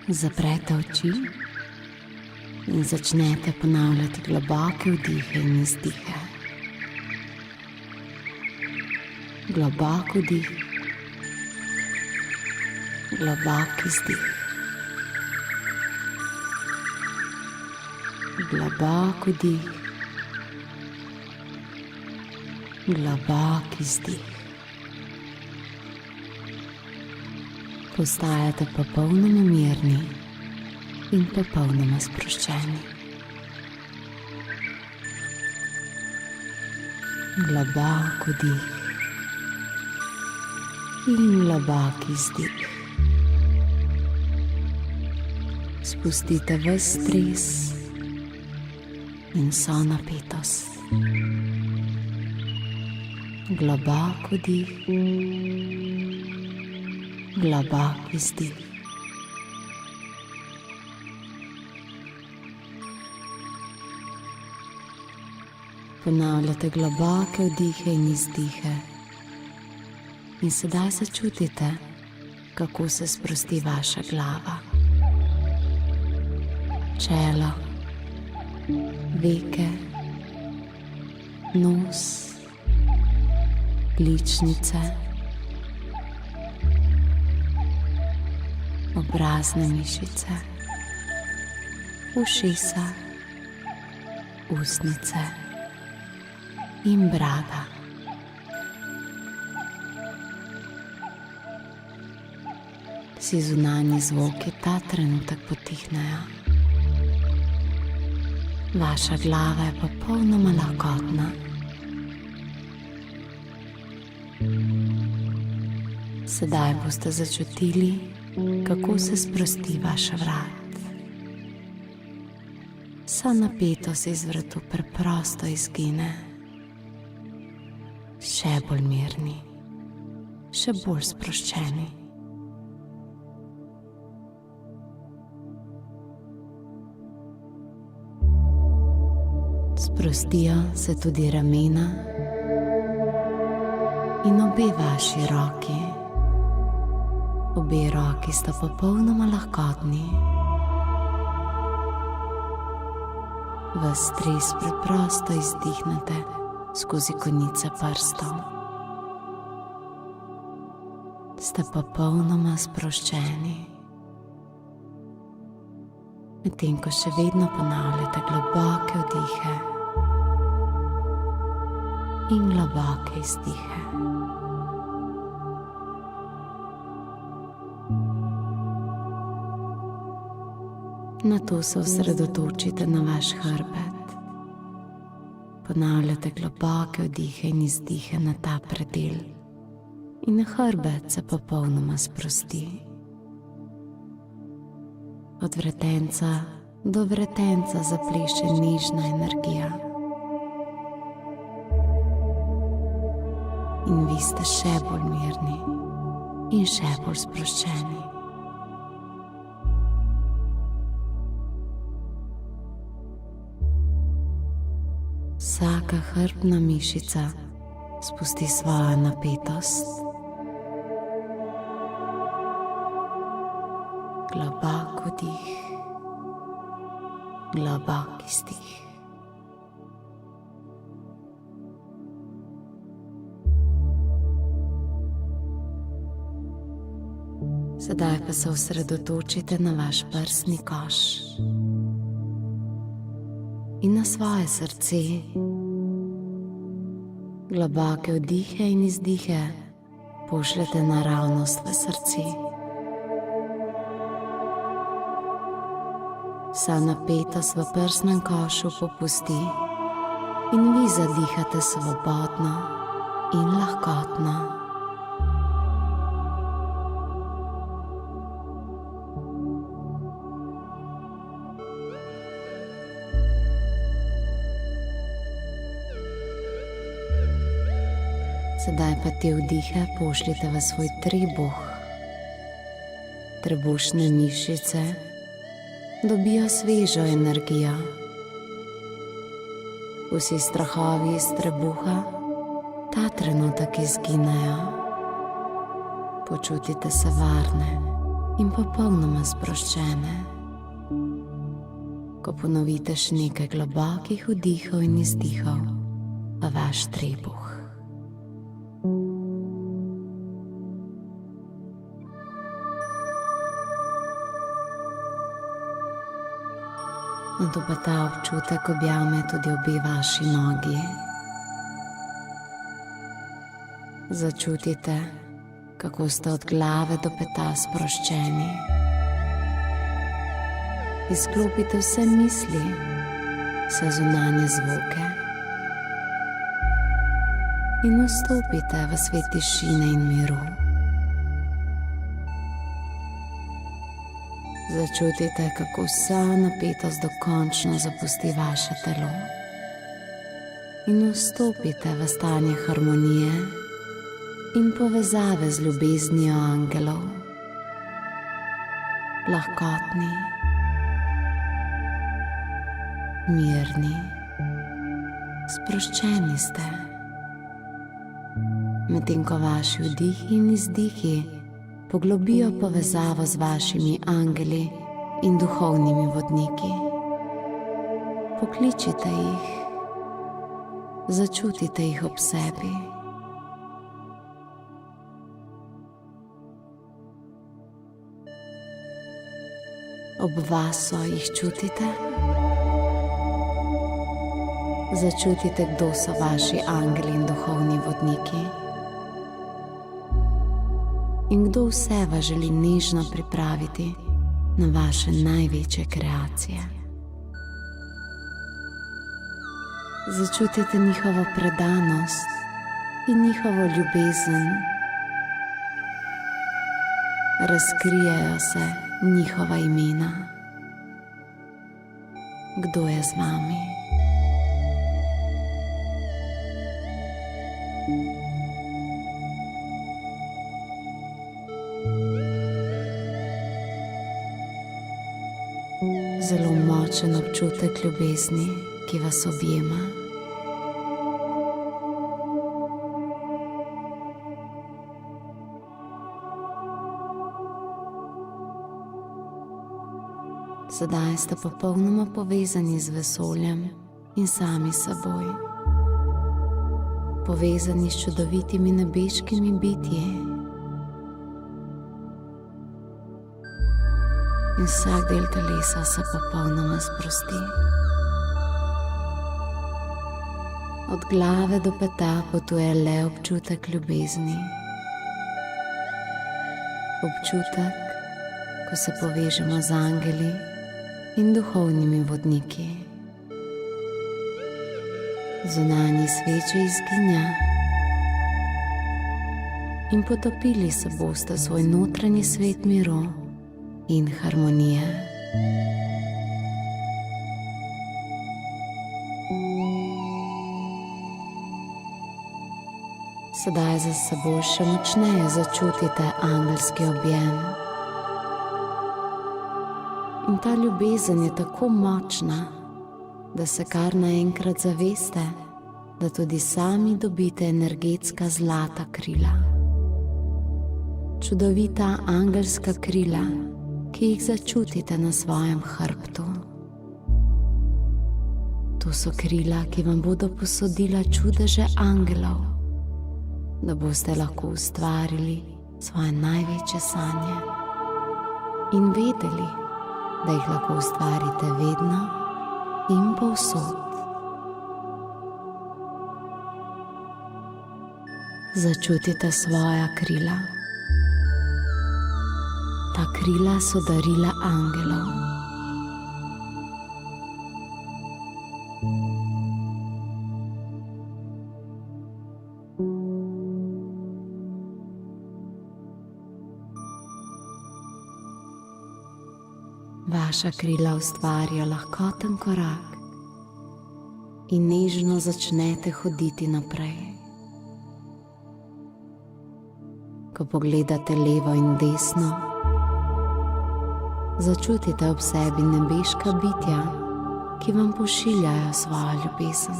Zaprete oči in začnete ponavljati globoke vdihe in izdihe. Globok vdih, globok izdih. Globok vdih, globok izdih. Postajate popolnoma mirni in popolnoma sproščeni. Globok vdih in globok izdih. Spustite ves stres in vso napetost. Globok vdih, globok izdih. Ponavljate globoke vdihe in izdihe in sedaj začutite, kako se sprosti vaša glava, čelo, veke, nos, ličnice, obrazne mišice, ušesa, ustnice in brada. Vsi zunanji zvoki ta trenutek potihnejo. Vaša glava je popolnoma lahkotna. Sedaj boste začutili, kako se sprosti vaš vrat. Vsa napetost iz vratu preprosto izgine. Še bolj mirni, še bolj sproščeni. Sprostijo se tudi ramena in obe vaši roki. Obe roki sta popolnoma lahkotni. Ves stres preprosto izdihnete skozi konice prstov. Ste popolnoma sproščeni, medtem ko še vedno ponavljate globoke vdihe in globoke izdihe. Nato se osredotočite na vaš hrbet. Ponavljate globoke vdihe in izdihe na ta predel in hrbet se popolnoma sprosti. Od vretenca do vretenca zapleše nežna energija. In vi ste še bolj mirni in še bolj sproščeni. Vsaka hrbtna mišica spusti svojo napetost. Globok vdih, globok izdih. Sedaj pa se osredotočite na vaš prsni koš in na svoje srce. Globoke vdihe in izdihe pošljete naravnost v srce. Vsa napetost v prsnem košu popusti in vi zadihate svobodno in lahkotno. Sedaj pa te vdihe pošljite v svoj trebuh. Trebušne mišice dobijo svežo energijo. Vsi strahovi iz trebuha ta trenutek izginejo. Počutite se varne in popolnoma sproščene, ko ponovite še nekaj globokih vdihov in izdihov v vaš trebuh. Nato pa ta občutek objame tudi obe vaši nogi. Začutite, kako ste od glave do peta sproščeni. Izklopite vse misli, vse zunanje zvoke in vstopite v svet tišine in miru. Začutite, kako vsa napetost dokončno zapusti vaše telo in vstopite v stanje harmonije in povezave z ljubeznijo angelov. Lahkotni, mirni, sproščeni ste, medtem ko vaši vdihi in izdihi poglobijo povezavo z vašimi angeli in duhovnimi vodniki. Pokličite jih, začutite jih ob sebi. Ob vaso jih čutite? Začutite, kdo so vaši angeli in duhovni vodniki. In kdo vse vas želi nežno pripraviti na vaše največje kreacije. Začutite njihovo predanost in njihovo ljubezen. Razkrijejo se njihova imena. Kdo je z vami? Zelo močen občutek ljubezni, ki vas objema. Sedaj ste popolnoma povezani z vesoljem in sami seboj. Povezani s čudovitimi nebeškimi bitji. In vsak del telesa se popolnoma sprosti. Od glave do peta potuje le občutek ljubezni. Občutek, ko se povežemo z angeli in duhovnimi vodniki. Zunanji svet izginja in potopili se boste v svoj notranji svet miru in harmonije. Sedaj za seboj še močneje začutite angelski objem. In ta ljubezen je tako močna, da se kar naenkrat zaveste, da tudi sami dobite energetska zlata krila. Čudovita angelska krila, ki jih začutite na svojem hrbtu. To so krila, ki vam bodo posodila čudeže angelov, da boste lahko ustvarili svoje največje sanje in vedeli, da jih lahko ustvarite vedno in povsod. Začutite svoja krila. Ta krila so darila angelov. Vaša krila ustvarijo lahkoten korak in nežno začnete hoditi naprej. Ko pogledate levo in desno, začutite ob sebi nebeška bitja, ki vam pošiljajo svojo ljubezen.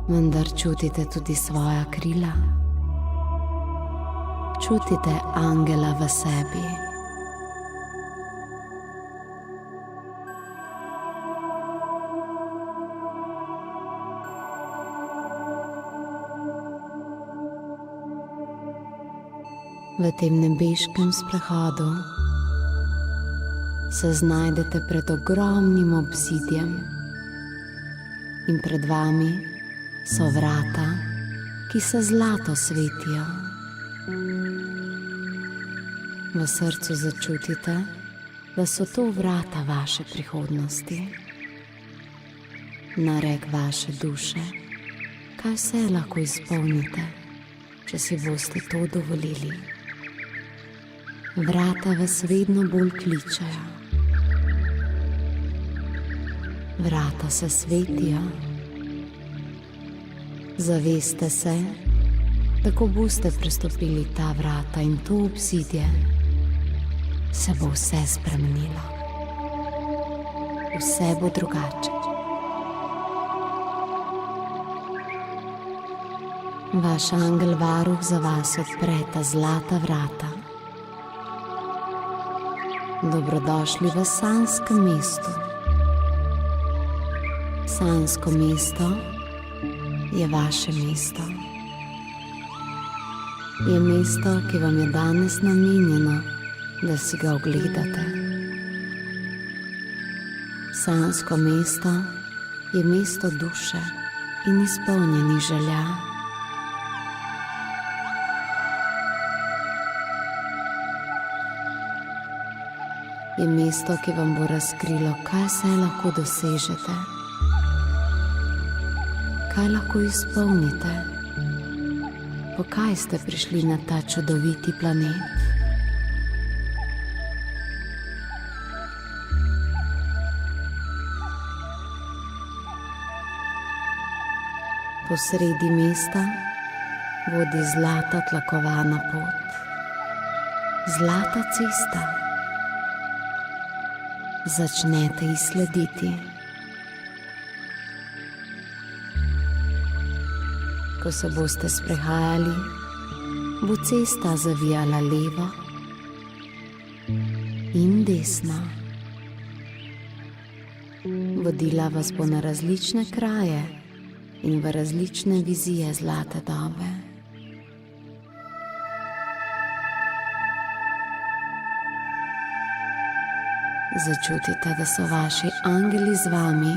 Vendar čutite tudi svoja krila. Čutite angela v sebi. V tem nebeškem sprehodu se znajdete pred ogromnim obzidjem in pred vami so vrata, ki se zlato svetijo. V srcu začutite, da so to vrata vaše prihodnosti, narek vaše duše, kaj vse lahko izpolnite, če si boste to dovolili. Vrata vas vedno bolj kličejo. Vrata se svetijo. Zaveste se, da ko boste prestopili ta vrata in to obzidje, se bo vse spremenilo. Vse bo drugače. Vaš angel varuh za vas odpre ta zlata vrata. Dobrodošli v Sanskem mestu. Sansko mesto je vaše mesto. Je mesto, ki vam je danes namenjeno, da si ga ogledate. Sansko mesto je mesto duše in izpolnjenih želja. Je mesto, ki vam bo razkrilo, kaj vse lahko dosežete, kaj lahko izpolnite, po kaj ste prišli na ta čudoviti planet. Po sredi mesta vodi zlata tlakovana pot, zlata cesta. Začnete ji slediti. Ko se boste sprehajali, bo cesta zavijala levo in desno. Vodila vas bo na različne kraje in v različne vizije zlate dobe. Začutite, da so vaši angeli z vami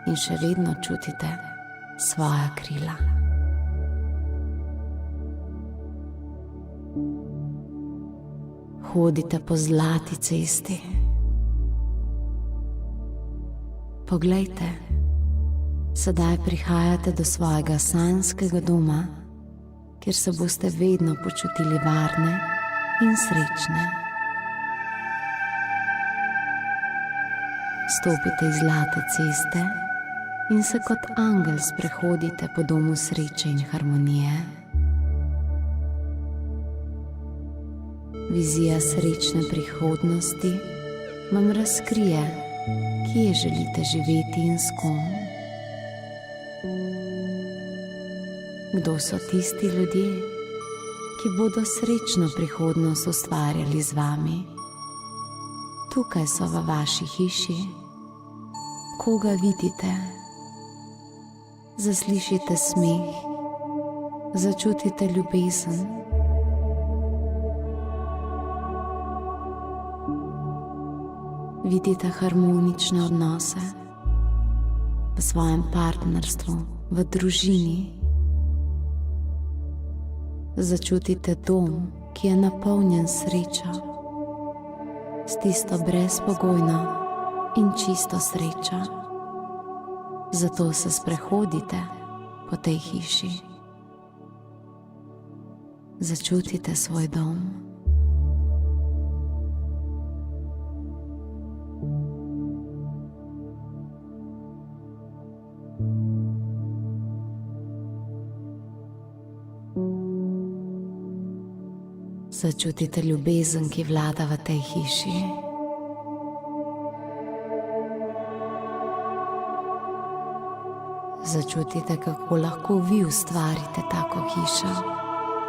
in še vedno čutite svoja krila. Hodite po zlati cesti. Poglejte, sedaj prihajate do svojega sanskega doma, kjer se boste vedno počutili varne in srečne. Stopite iz zlate ceste in se kot angel sprehodite po domu sreče in harmonije. Vizija srečne prihodnosti vam razkrije, kje želite živeti in s kom. Kdo so tisti ljudje, ki bodo srečno prihodnost ustvarjali z vami? Tukaj so v vaši hiši. Koga vidite? Zaslišite smeh, začutite ljubezen. Vidite harmonične odnose v svojem partnerstvu, v družini. Začutite dom, ki je napolnjen srečo, s tisto brezpogojno in čisto srečo. Zato se sprehodite po tej hiši. Začutite svoj dom. Začutite ljubezen, ki vlada v tej hiši. Začutite, kako lahko vi ustvarite tako hišo,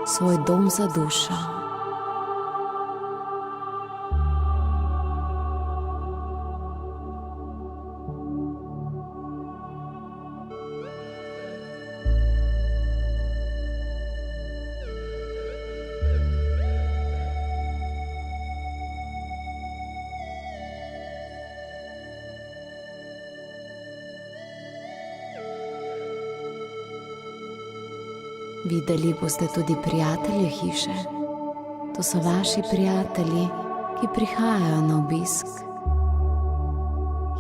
svoj dom za dušo. Videli boste tudi prijatelje hiše. To so vaši prijatelji, ki prihajajo na obisk.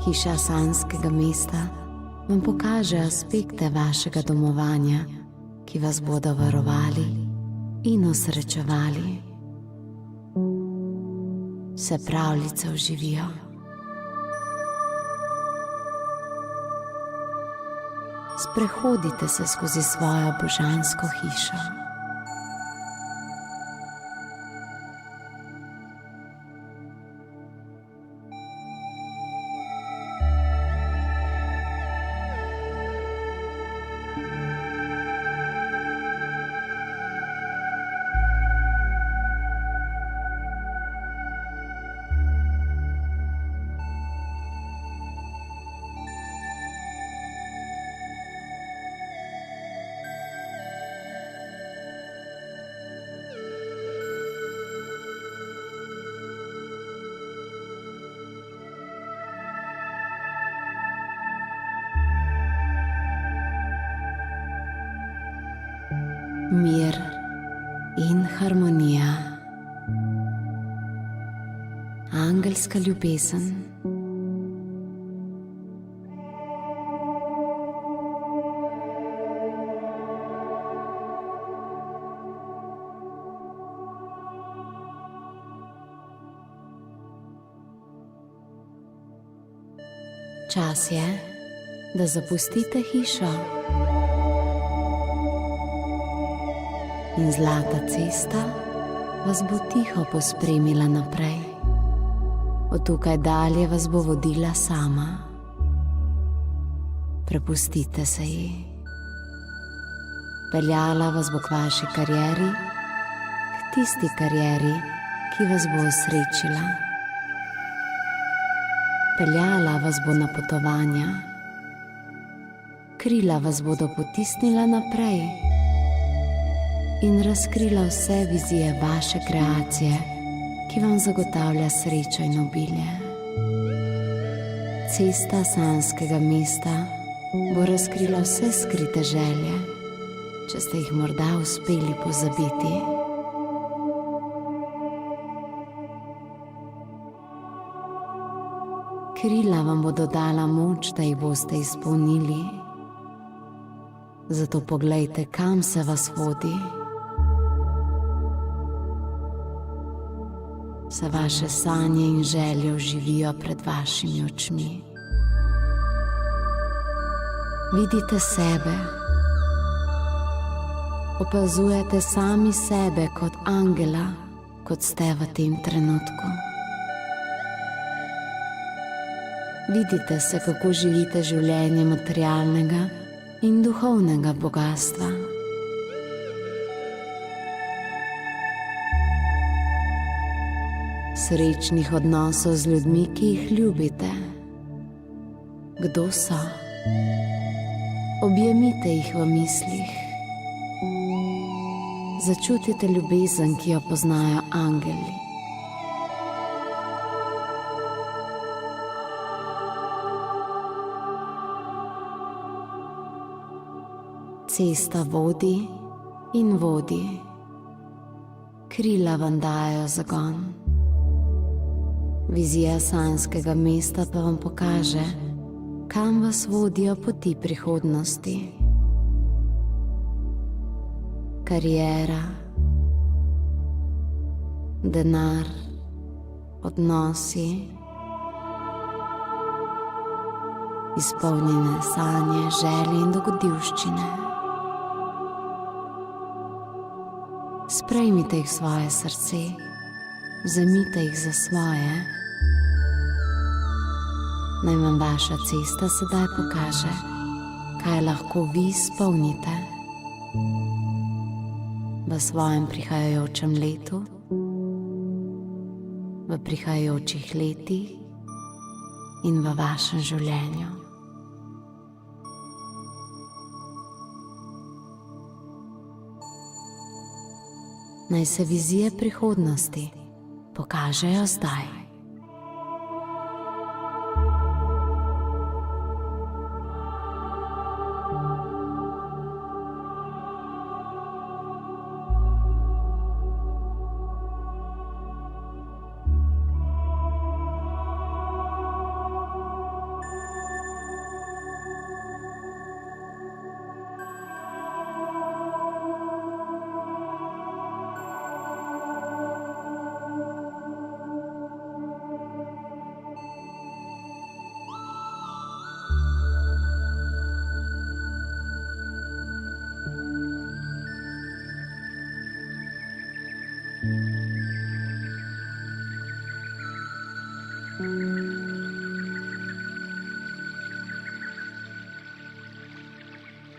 Hiša sanskega mesta vam pokaže aspekte vašega domovanja, ki vas bodo varovali in osrečevali. Se pravljice oživijo. Sprehodite se skozi svojo božansko hišo. Mir in harmonija, angelska ljubezen. Čas je, da zapustite hišo. In zlata cesta vas bo tiho pospremila naprej. Od tukaj dalje vas bo vodila sama. Prepustite se ji. Peljala vas bo k vaši karieri, k tisti karieri, ki vas bo osrečila. Peljala vas bo na potovanja. Krila vas bodo potisnila naprej in razkrila vse vizije vaše kreacije, ki vam zagotavlja srečo in obilje. Cesta sanskega mesta bo razkrila vse skrite želje, če ste jih morda uspeli pozabiti. Krila vam bodo dala moč, da jih boste izpolnili. Zato poglejte, kam se vas vodi. Se vaše sanje in želje oživijo pred vašimi očmi. Vidite sebe. Opazujete sami sebe kot angela, kot ste v tem trenutku. Vidite se, kako živite življenje materialnega in duhovnega bogatstva. Srečnih odnosov z ljudmi, ki jih ljubite. Kdo so? Objemite jih v mislih. Začutite ljubezen, ki jo poznajo angeli. Cesta vodi in vodi. Krila vam dajo zagon. Vizija sanskega mesta pa vam pokaže, kam vas vodijo poti prihodnosti. Kariera, denar, odnosi, izpolnjene sanje, želje in dogodivščine. Sprejmite jih v svoje srce, vzemite jih za svoje. Naj vam vaša cesta sedaj pokaže, kaj lahko vi izpolnite. v svojem prihajajočem letu, v prihajajočih letih in v vašem življenju. Naj se vizije prihodnosti pokažejo zdaj.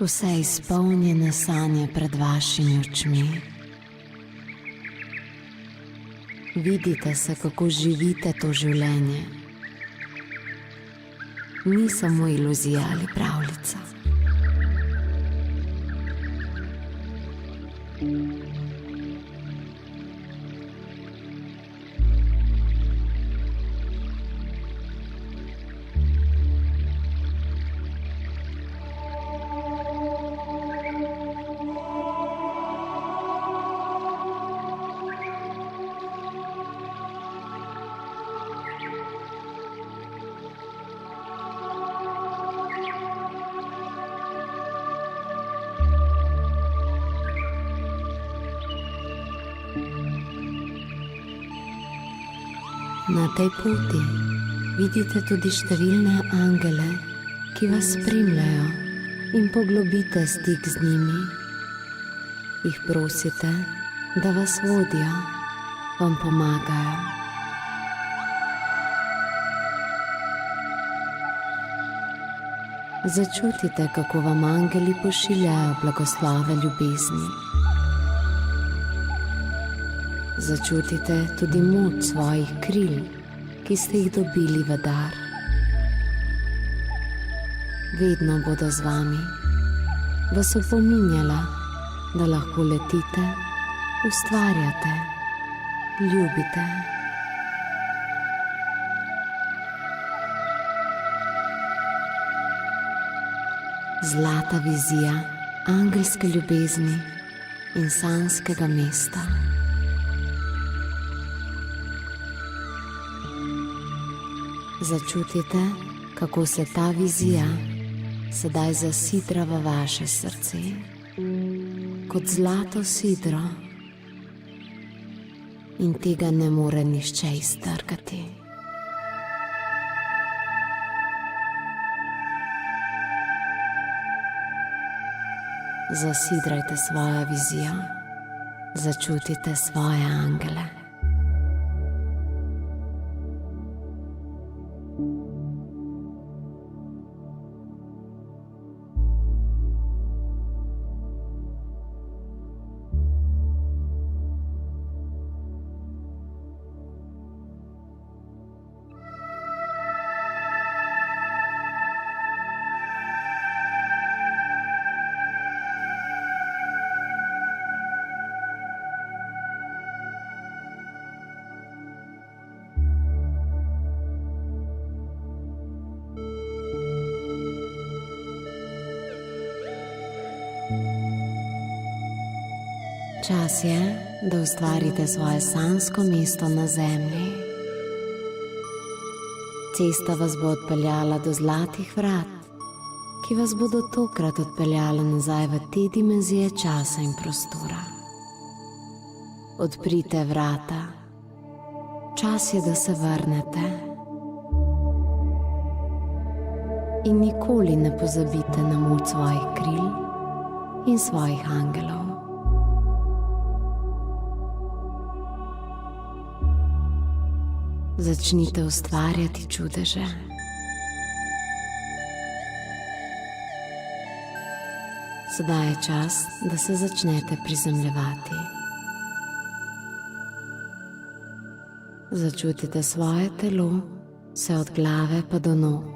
Vse izpolnjene sanje pred vašimi očmi. Vidite se, kako živite to življenje. Ni samo iluzija ali pravljica. Na tej poti vidite tudi številne angele, ki vas spremljajo, in poglobite stik z njimi. Jih prosite, da vas vodijo, vam pomagajo. Začutite, kako vam angeli pošiljajo blagoslove ljubezni. Začutite tudi moč svojih kril, ki ste jih dobili v dar. Vedno bodo z vami, vas opominjala, da lahko letite, ustvarjate, ljubite. Zlata vizija angelske ljubezni in sanjskega mesta. Začutite, kako se ta vizija sedaj zasidra v vaše srce, kot zlato sidro, in tega ne more nihče iztrgati. Zasidrajte svojo vizijo, začutite svoje angele. Čas je, da ustvarite svoje sanjsko mesto na zemlji. Cesta vas bo odpeljala do zlatih vrat, ki vas bodo tokrat odpeljala nazaj v te dimenzije časa in prostora. Odprite vrata. Čas je, da se vrnete. In nikoli ne pozabite na moč svojih kril in svojih angelov. Začnite ustvarjati čudeže. Sedaj je čas, da se začnete prizemljevati. Začutite svoje telo, vse od glave pa do nog.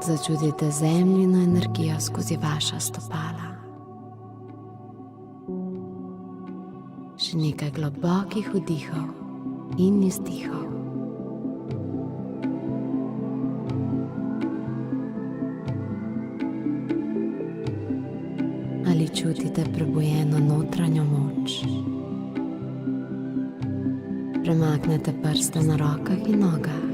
Začutite zemljino energijo skozi vaša stopala. Še nekaj globokih vdihov in izdihov. Ali čutite prebujeno notranjo moč? Premaknete prste na rokah in nogah.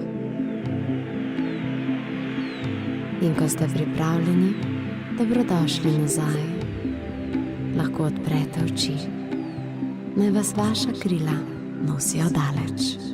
In ko ste pripravljeni, dobrodošli nazaj. Lahko odprete oči. Naj vas vaša krila nosijo daleč.